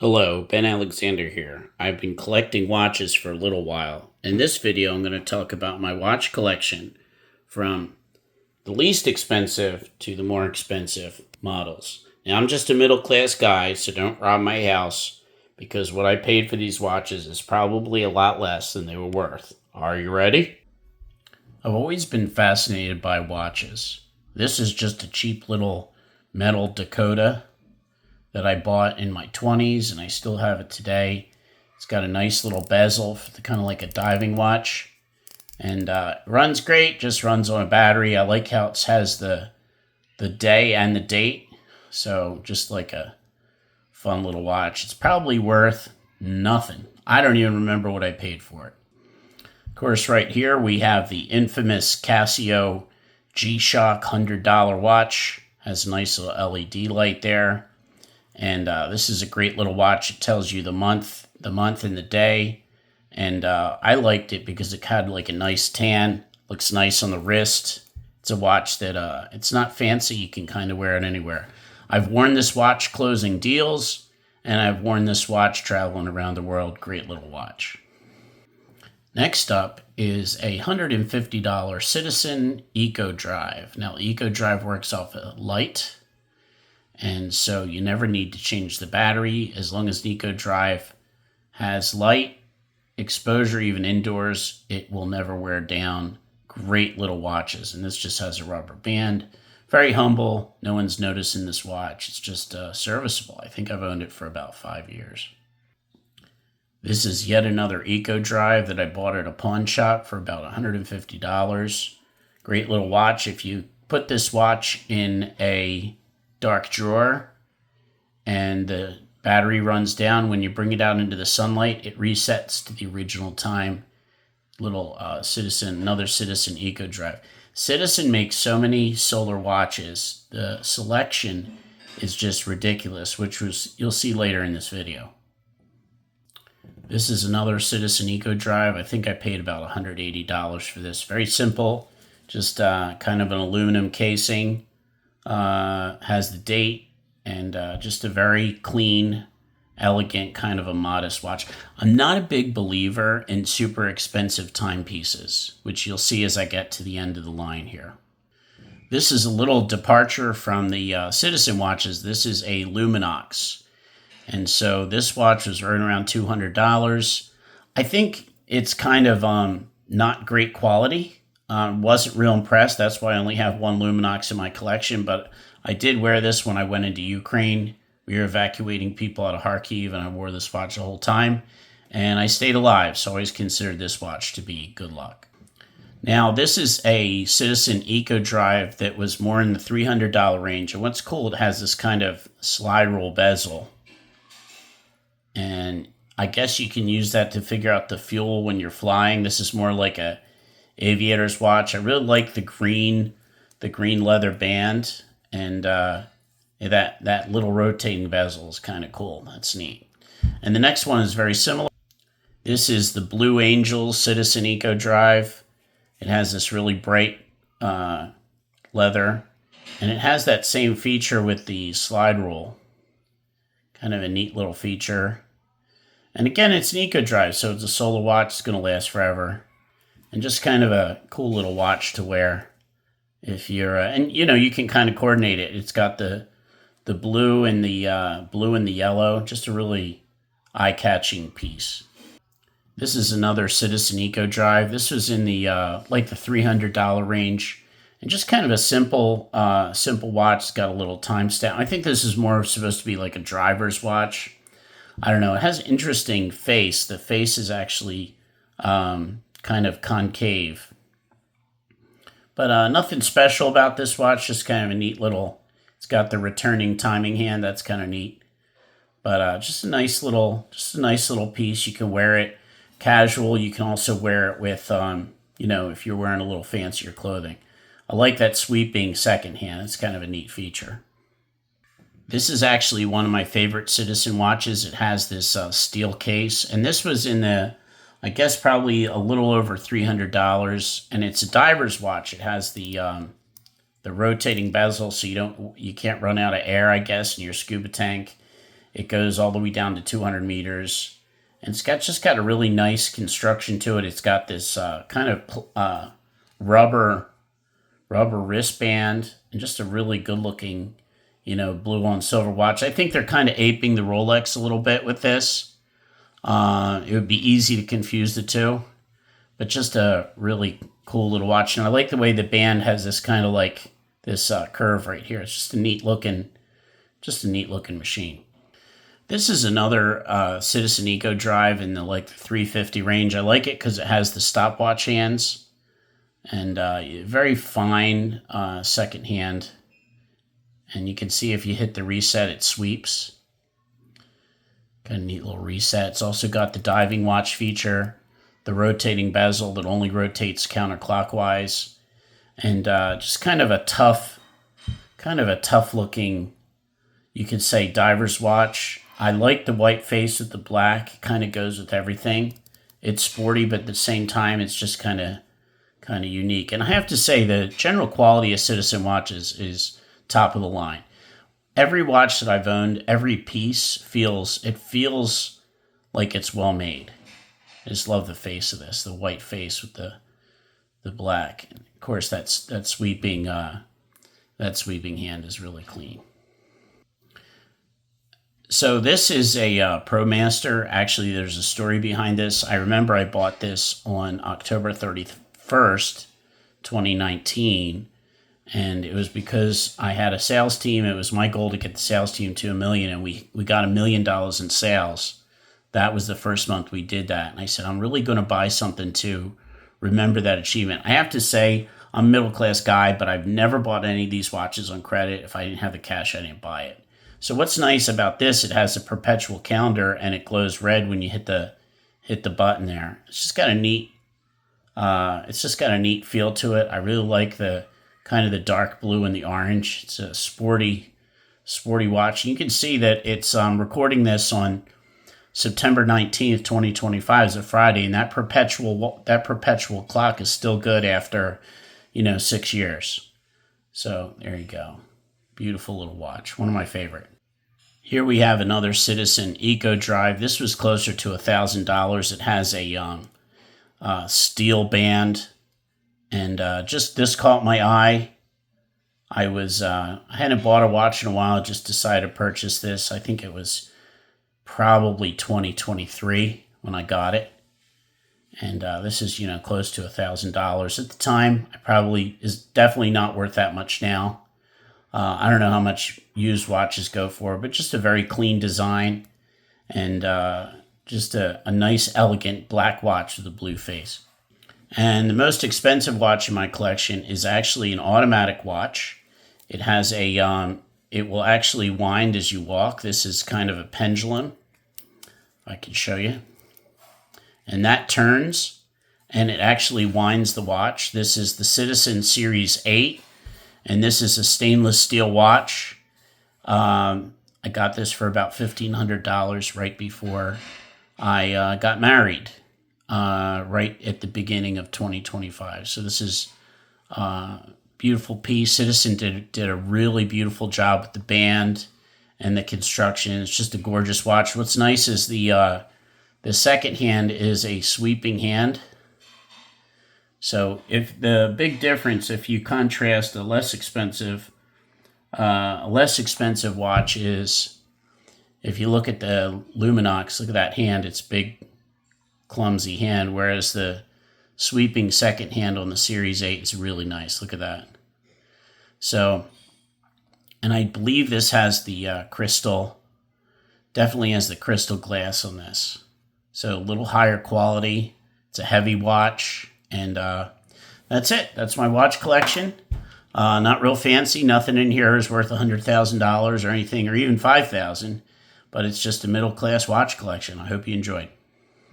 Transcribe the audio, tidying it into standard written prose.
Hello, Ben Alexander here. I've been collecting watches for a little while. In this video, I'm going to talk about my watch collection from the least expensive to the more expensive models. Now, I'm just a middle-class guy, so don't rob my house, because what I paid for these watches is probably a lot less than they were worth. Are you ready? I've always been fascinated by watches. This is just a cheap little metal Dakota that I bought in my 20s, and I still have it today. It's got a nice little bezel for the kind of like a diving watch, and runs great. Just runs on a battery. I like how it has the day and the date, so just like a fun little watch. It's probably worth nothing. I don't even remember what I paid for it. Of course, right here we have the infamous Casio Gshock $100 watch. Has a nice little LED light there. And this is a great little watch. It tells you the month and the day. And I liked it because it had like a nice tan. Looks nice on the wrist. It's a watch that it's not fancy. You can kind of wear it anywhere. I've worn this watch closing deals, and I've worn this watch traveling around the world. Great little watch. Next up is a $150 Citizen EcoDrive. Now, EcoDrive works off a light, and so you never need to change the battery as long as the EcoDrive has light exposure, even indoors. It will never wear down. Great little watches, and this just has a rubber band. Very humble. No one's noticing this watch. It's just serviceable. I think I've owned it for about 5 years. This is yet another EcoDrive that I bought at a pawn shop for about $150. Great little watch. If you put this watch in a dark drawer and the battery runs down, when you bring it out into the sunlight, it resets to the original time. Another Citizen EcoDrive. Citizen makes so many solar watches. The selection is just ridiculous, you'll see later in this video. This is another Citizen EcoDrive. I think I paid about $180 for this. Very simple, just kind of an aluminum casing. Has the date, and just a very clean, elegant, kind of a modest watch. I'm not a big believer in super expensive timepieces, which you'll see as I get to the end of the line here. This is a little departure from the Citizen watches. This is a Luminox, and so this watch was right around $200. I think it's kind of not great quality. Wasn't real impressed. That's why I only have one Luminox in my collection, but I did wear this when I went into Ukraine. We were evacuating people out of Kharkiv, and I wore this watch the whole time, and I stayed alive, so I always considered this watch to be good luck. Now, this is a Citizen EcoDrive that was more in the $300 range, and what's cool, it has this kind of slide rule bezel, and I guess you can use that to figure out the fuel when you're flying. This is more like a Aviator's watch. I really like the green leather band, and that little rotating bezel is kind of cool. That's neat. And the next one is very similar. This is the Blue Angel Citizen EcoDrive. It has this really bright leather, and it has that same feature with the slide rule. Kind of a neat little feature. And again, it's an EcoDrive, so it's a solar watch. It's going to last forever. And just kind of a cool little watch to wear if you're, and you can kind of coordinate it. It's got the blue and the yellow, just a really eye-catching piece. This is another Citizen EcoDrive. This was in the like the $300 range, and just kind of a simple watch. It's got a little time stamp. I think this is more supposed to be like a driver's watch. I don't know. It has an interesting face. The face is actually kind of concave, but nothing special about this watch. Just kind of a neat little. It's got the returning timing hand. That's kind of neat, but just a nice little piece. You can wear it casual. You can also wear it with if you're wearing a little fancier clothing. I like that sweeping second hand. It's kind of a neat feature. This is actually one of my favorite Citizen watches. It has this steel case, and this was in the, I guess, probably a little over $300, and it's a diver's watch. It has the rotating bezel, so you can't run out of air, I guess, in your scuba tank. It goes all the way down to 200 meters. And it's just got a really nice construction to it. It's got this kind of rubber wristband and just a really good looking, blue on silver watch. I think they're kind of aping the Rolex a little bit with this. It would be easy to confuse the two, but just a really cool little watch. And I like the way the band has this kind of like this curve right here. It's just a neat looking machine. This is another Citizen EcoDrive in the 350 range. I like it because it has the stopwatch hands and very fine second hand. And you can see if you hit the reset, it sweeps. Got a neat little reset. It's also got the diving watch feature, the rotating bezel that only rotates counterclockwise, and just kind of a tough looking, you could say, diver's watch. I like the white face with the black. It kind of goes with everything. It's sporty, but at the same time, it's just kind of unique. And I have to say, the general quality of Citizen watches is top of the line. Every watch that I've owned, every piece feels like it's well made. I just love the face of this, the white face with the black. And of course, that sweeping hand is really clean. So this is a ProMaster. Actually, there's a story behind this. I remember I bought this on October 31st, 2019, and it was because I had a sales team. It was my goal to get the sales team to $1 million, and we got $1 million in sales. That was the first month we did that, and I said, I'm really going to buy something to remember that achievement. I have to say, I'm a middle-class guy, but I've never bought any of these watches on credit. If I didn't have the cash, I didn't buy it. So what's nice about this, it has a perpetual calendar and it glows red when you hit the button there. It's just got a neat feel to it. I really like the kind of the dark blue and the orange. It's a sporty watch. You can see that it's recording this on September 19th, 2025 is a Friday, and that perpetual clock is still good after 6 years. So there you go. Beautiful little watch. One of my favorite. Here we have another Citizen EcoDrive. This was closer to $1,000. It has a steel band, and just this caught my eye. I hadn't bought a watch in a while. Just decided to purchase this. I think it was probably 2023 when I got it, and this is close to $1,000 at the time. Is definitely not worth that much now. I don't know how much used watches go for, but just a very clean design and just a nice, elegant black watch with a blue face. And the most expensive watch in my collection is actually an automatic watch. It has it will actually wind as you walk. This is kind of a pendulum. I can show you. And that turns, and it actually winds the watch. This is the Citizen Series 8. And this is a stainless steel watch. I got this for about $1,500 right before I got married, right at the beginning of 2025. So this is a beautiful piece. Citizen did a really beautiful job with the band and the construction. It's just a gorgeous watch. What's nice is the second hand is a sweeping hand. So if the big difference, if you contrast a less expensive watch is, if you look at the Luminox, look at that hand, it's big, clumsy hand, whereas the sweeping second hand on the Series 8 is really nice. Look at that. So, and I believe this has the definitely has the crystal glass on this. So a little higher quality. It's a heavy watch. And that's it. That's my watch collection. Not real fancy. Nothing in here is worth $100,000 or anything, or even $5,000. But it's just a middle-class watch collection. I hope you enjoyed.